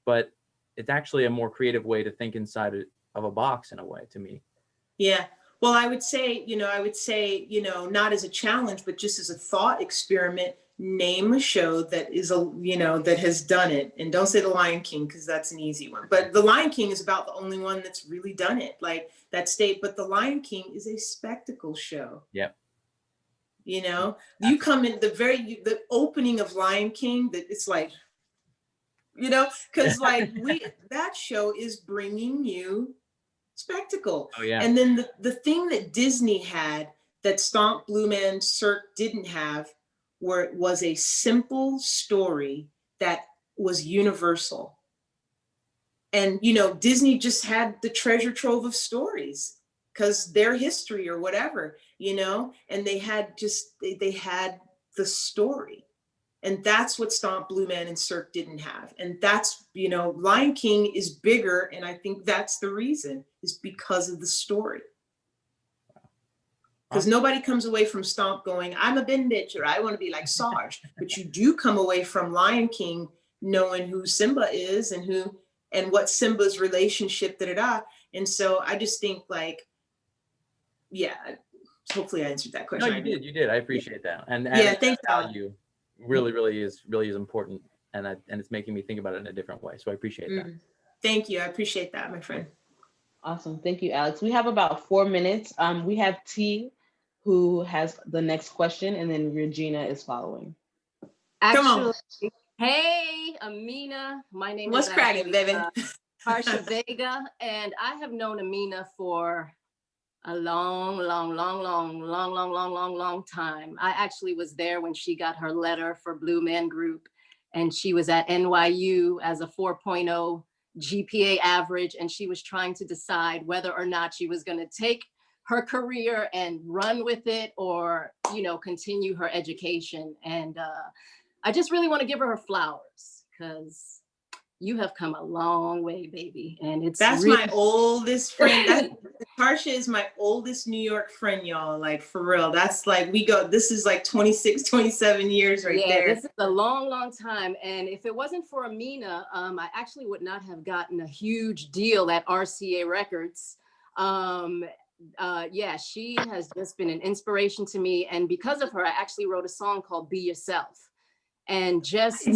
but it's actually a more creative way to think inside of a box in a way to me. Yeah. Well, I would say, not as a challenge, but just as a thought experiment, name a show that is that has done it. And don't say The Lion King, because that's an easy one. But The Lion King is about the only one that's really done it, like that state. But The Lion King is a spectacle show. Yep. You come in the opening of Lion King, that it's like, because like that show is bringing you spectacle. Oh yeah. And then the thing that Disney had that Stomp, Blue Man, Cirque didn't have, where it was a simple story that was universal. And Disney just had the treasure trove of stories because their history or whatever, and they had they had the story. And that's what Stomp, Blue Man, and Cirque didn't have. And that's, Lion King is bigger. And I think that's the reason, is because of the story. Because nobody comes away from Stomp going, I'm a bin bitch, or I want to be like Sarge. But you do come away from Lion King knowing who Simba is and what Simba's relationship, And so I just think hopefully I answered that question. No, you did. I appreciate that. And thanks, value really is important, and it's making me think about it in a different way. So I appreciate that. Thank you. I appreciate that, my friend. Awesome. Thank you, Alex. We have about 4 minutes. We have T, who has the next question, and then Regina is following. Actually, hey, Ameenah. My name is cracking, baby? Harsha Vega, and I have known Ameenah for a long time. I actually was there when she got her letter for Blue Man Group, and she was at NYU as a 4.0 GPA average, and she was trying to decide whether or not she was going to take her career and run with it, or, you know, continue her education. And I just really want to give her flowers, because you have come a long way, baby. And it's That's really my oldest friend. Tarsha is my oldest New York friend, y'all. Like, for real. That's like, this is like 26, 27 years right there. This is a long, long time. And if it wasn't for Ameenah, I actually would not have gotten a huge deal at RCA Records. She has just been an inspiration to me. And because of her, I actually wrote a song called Be Yourself. And just,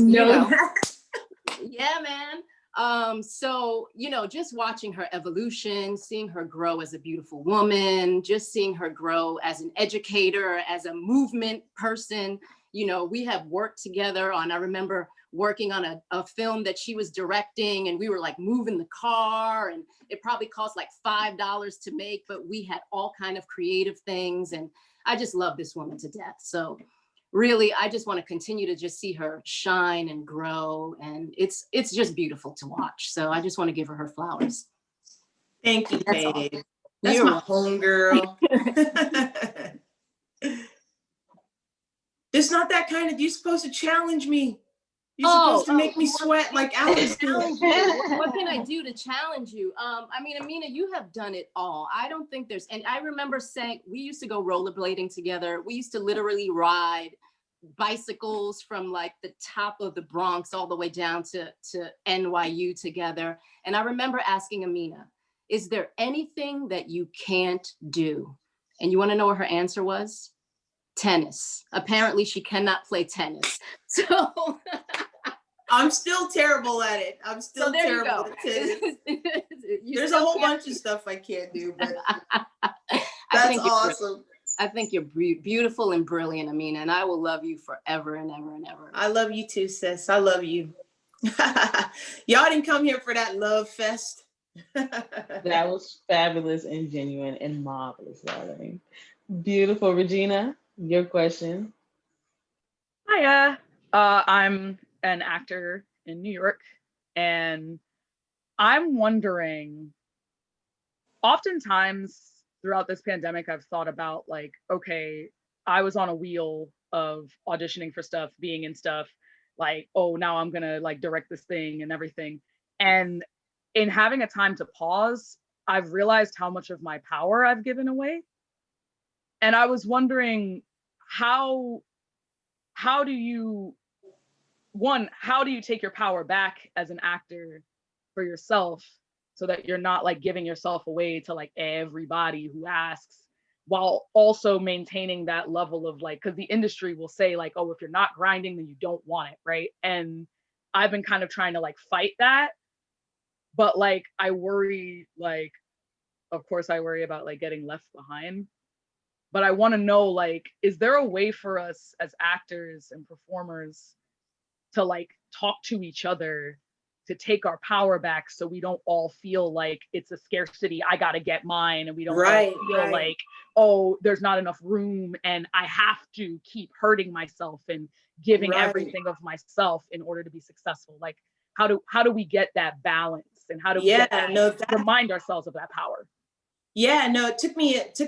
yeah, man. So, you know, just watching her evolution, seeing her grow as a beautiful woman, just seeing her grow as an educator, as a movement person. You know, we have worked together on, I remember working on a film that she was directing, and we were like moving the car, and it probably cost like $5 to make, but we had all kind of creative things. And I just love this woman to death. So really, I just want to continue to just see her shine and grow. And it's just beautiful to watch. So I just want to give her flowers. Thank you, babe. That's You're my homegirl. It's not that kind of, you're supposed to challenge me. You're supposed to make me sweat like Alex did. What can I do to challenge you? I mean, Ameenah, you have done it all. I don't think there's, and I remember saying, we used to go rollerblading together. We used to literally ride bicycles from like the top of the Bronx all the way down to NYU together. And I remember asking Ameenah, is there anything that you can't do? And you want to know what her answer was? Tennis. Apparently she cannot play tennis. So I'm still terrible at it. I'm still so there terrible you go. at tennis. There's a whole bunch of stuff I can't do, but that's awesome. I think you're beautiful and brilliant, Ameenah, and I will love you forever and ever and ever. I love you too, sis. I love you. Y'all didn't come here for that love fest. That was fabulous and genuine and marvelous, darling. Beautiful. Regina, your question. Hiya. I'm an actor in New York, and I'm wondering, oftentimes throughout this pandemic, I've thought about like, okay, I was on a wheel of auditioning for stuff, being in stuff, like, oh, now I'm gonna like direct this thing and everything. And in having a time to pause, I've realized how much of my power I've given away. And I was wondering, how do you take your power back as an actor for yourself, so that you're not like giving yourself away to like everybody who asks, while also maintaining that level of like, because the industry will say like, oh, if you're not grinding, then you don't want it, right? And I've been kind of trying to like fight that, but like I worry, like, of course I worry about like getting left behind. But I want to know, like, is there a way for us as actors and performers to like talk to each other, to take our power back, so we don't all feel like it's a scarcity, I gotta get mine, and we don't all feel like, oh, there's not enough room and I have to keep hurting myself and giving everything of myself in order to be successful? Like, how do we get that balance, and how do we remind ourselves of that power? Yeah, no, it took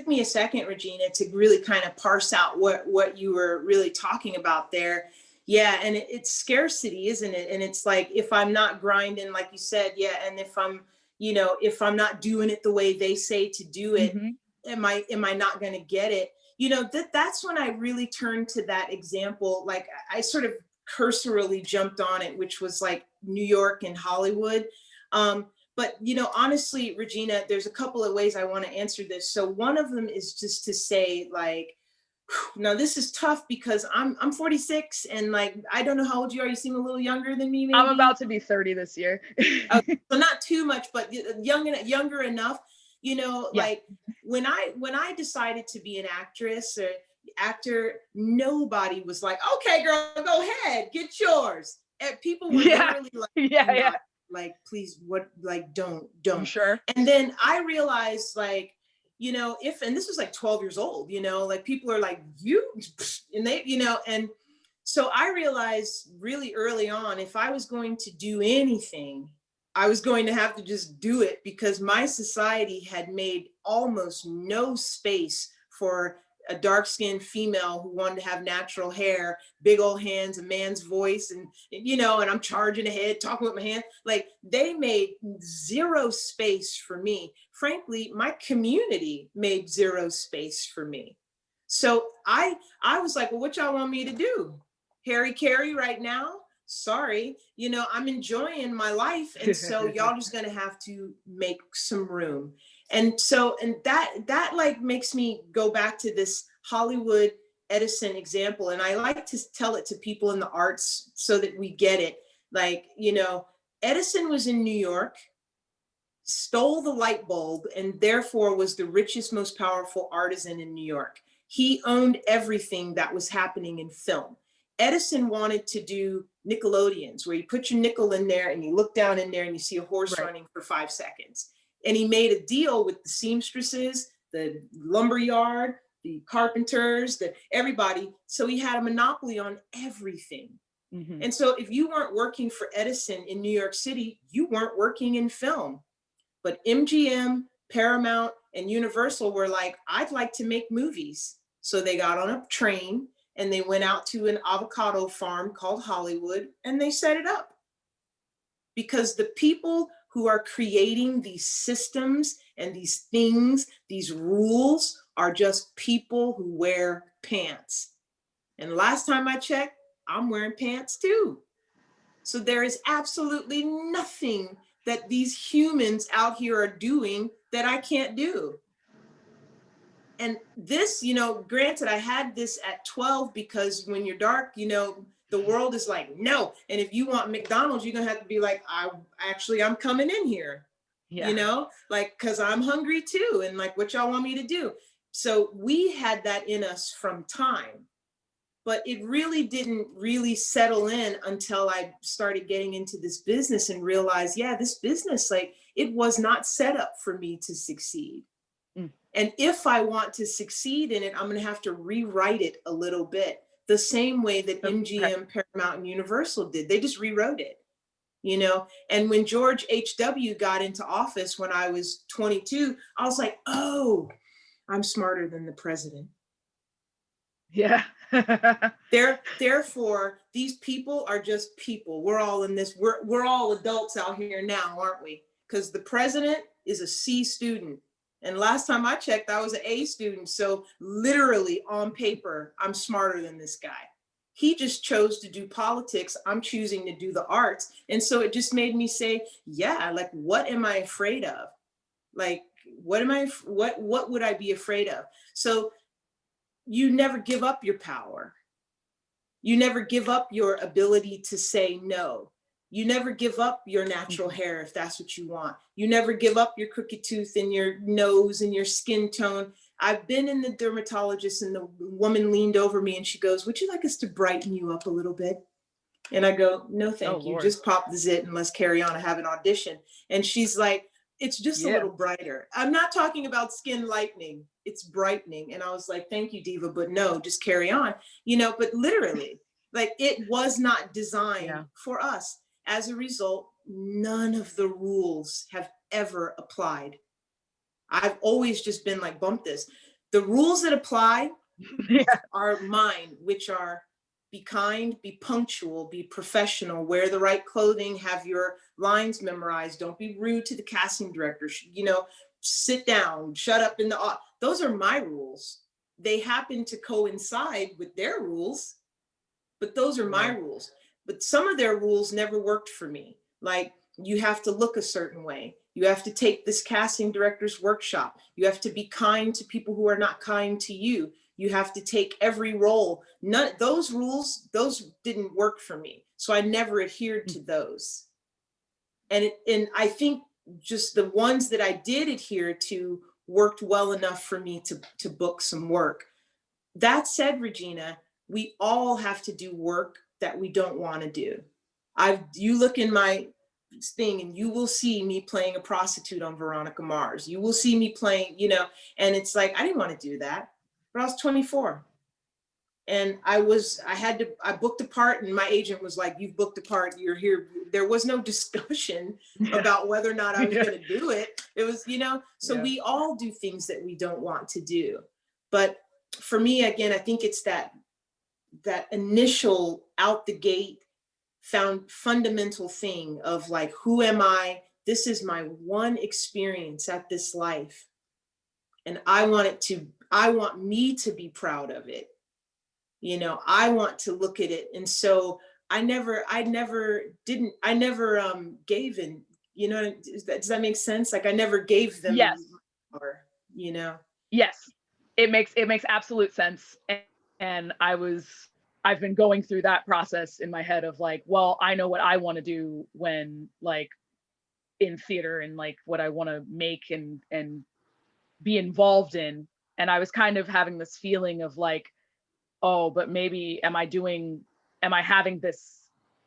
me a second, Regina, to really kind of parse out what you were really talking about there. Yeah, and it's scarcity, isn't it? And it's like, if I'm not grinding, like you said, yeah, and if I'm not doing it the way they say to do it, am I not going to get it? You know, that's when I really turned to that example. Like, I sort of cursorily jumped on it, which was like New York and Hollywood. But, you know, honestly, Regina, there's a couple of ways I want to answer this. So one of them is just to say, like, now this is tough because I'm 46, and like, I don't know how old you are. You seem a little younger than me, maybe. I'm about to be 30 this year. Okay, so not too much, but younger enough. You know, like when I decided to be an actress or actor, nobody was like, okay, girl, go ahead, get yours. And people were literally like, like, please, what, like, don't. Sure. And then I realized, like, you know, and this was like 12 years old, you know, like people are like, and they, you know, and so I realized really early on, if I was going to do anything, I was going to have to just do it because my society had made almost no space for a dark-skinned female who wanted to have natural hair, big old hands, a man's voice, and and I'm charging ahead, talking with my hand. Like, they made zero space for me. Frankly, my community made zero space for me. So I was like, well, what y'all want me to do? Harry Carey right now? Sorry, I'm enjoying my life. And so y'all just gonna have to make some room. And so, and that like makes me go back to this Hollywood Edison example. And I like to tell it to people in the arts so that we get it. Like, Edison was in New York, stole the light bulb, and therefore was the richest, most powerful artisan in New York. He owned everything that was happening in film. Edison wanted to do Nickelodeons, where you put your nickel in there and you look down in there and you see a horse running for 5 seconds. And he made a deal with the seamstresses, the lumberyard, the carpenters, everybody. So he had a monopoly on everything. Mm-hmm. And so if you weren't working for Edison in New York City, you weren't working in film. But MGM, Paramount, and Universal were like, I'd like to make movies. So they got on a train and they went out to an avocado farm called Hollywood and they set it up. Because the people who are creating these systems and these things, these rules, are just people who wear pants. And last time I checked, I'm wearing pants too. So there is absolutely nothing that these humans out here are doing that I can't do. And this, granted, I had this at 12 because when you're dark, the world is like, no. And if you want McDonald's, you're gonna have to be like, I'm coming in here, cause I'm hungry too. And like, what y'all want me to do? So we had that in us from time, but it really didn't really settle in until I started getting into this business and realized, this business, like, it was not set up for me to succeed. And if I want to succeed in it, I'm going to have to rewrite it a little bit, the same way that MGM, Paramount, and Universal did. They just rewrote it, And when George H.W. got into office when I was 22, I was like, oh, I'm smarter than the president. Yeah. Therefore, these people are just people. We're all in this. We're all adults out here now, aren't we? Because the president is a C student. And last time I checked, I was an A student. So literally on paper, I'm smarter than this guy. He just chose to do politics. I'm choosing to do the arts. And so it just made me say, like, what am I afraid of? Like, what would I be afraid of? So you never give up your power. You never give up your ability to say no. You never give up your natural hair if that's what you want. You never give up your crooked tooth and your nose and your skin tone. I've been in the dermatologist and the woman leaned over me and she goes, would you like us to brighten you up a little bit? And I go, no, thank you. Lord. Just pop the zit and let's carry on. I have an audition. And she's like, it's just a little brighter. I'm not talking about skin lightening. It's brightening. And I was like, thank you, Diva, but no, just carry on. But literally, like, it was not designed for us. As a result, none of the rules have ever applied. I've always just been like, bump this. The rules that apply are mine, which are be kind, be punctual, be professional, wear the right clothing, have your lines memorized, don't be rude to the casting director, sit down, shut up in the, those are my rules. They happen to coincide with their rules, but those are my rules. But some of their rules never worked for me. Like, you have to look a certain way. You have to take this casting director's workshop. You have to be kind to people who are not kind to you. You have to take every role. Those rules, those didn't work for me. So I never adhered to those. And I think just the ones that I did adhere to worked well enough for me to book some work. That said, Regina, we all have to do work that we don't want to do. You look in my thing and you will see me playing a prostitute on Veronica Mars. You will see me playing, and it's like, I didn't want to do that, but I was 24. And I booked a part, and my agent was like, "You've booked a part, you're here." There was no discussion about whether or not I was going to do it. It was, so we all do things that we don't want to do. But for me, again, I think it's that initial out the gate fundamental thing of like, who am I? This is my one experience at this life. And I want me to be proud of it. I want to look at it. And so I never gave in, does that make sense? Like I never gave them. Yes. Or, Yes, it makes absolute sense. And I've been going through that process in my head of like, well, I know what I want to do when like in theater and like what I want to make and be involved in. And I was kind of having this feeling of like, oh, but maybe am I having this,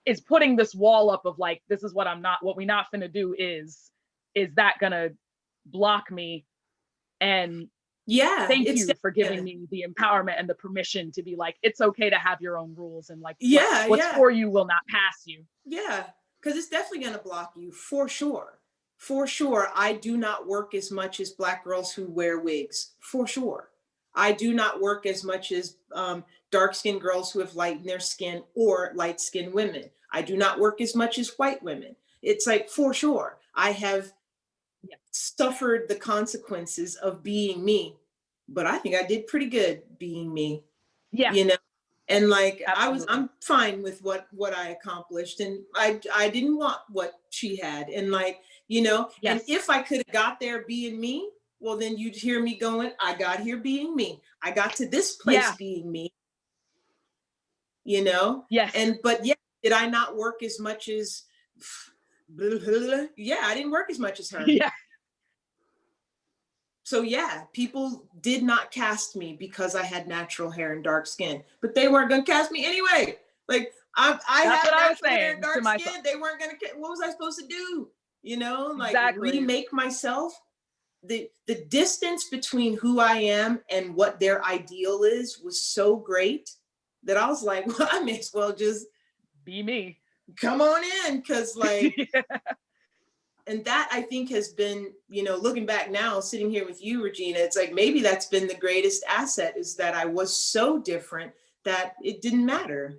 is putting this wall up of like, this is what we not finna do is that gonna block me? And thank you for giving me the empowerment and the permission to be like, it's okay to have your own rules, and like what's for you will not pass you. Yeah, because it's definitely gonna block you for sure. For sure, I do not work as much as Black girls who wear wigs, for sure. I do not work as much as dark-skinned girls who have lightened their skin, or light-skinned women. I do not work as much as white women. It's like, for sure, I have suffered the consequences of being me, but I think I did pretty good being me. Yeah. And like, absolutely. I'm fine with what I accomplished, and I didn't want what she had, and like, yes. And if I could have got there being me, well, then you'd hear me going, I got here being me. I got to this place being me, Yes. But did I not work as much as, yeah, I didn't work as much as her. Yeah. So yeah, people did not cast me because I had natural hair and dark skin, but they weren't going to cast me anyway. Like I had natural hair and dark skin. They weren't going to, what was I supposed to do? Like remake myself. The distance between who I am and what their ideal is was so great that I was like, well, I may as well just be me. Come on in, because like, and that I think has been, looking back now, sitting here with you, Regina, it's like maybe that's been the greatest asset, is that I was so different that it didn't matter.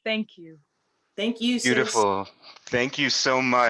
Thank you. Thank you. Beautiful. Sis. Thank you so much.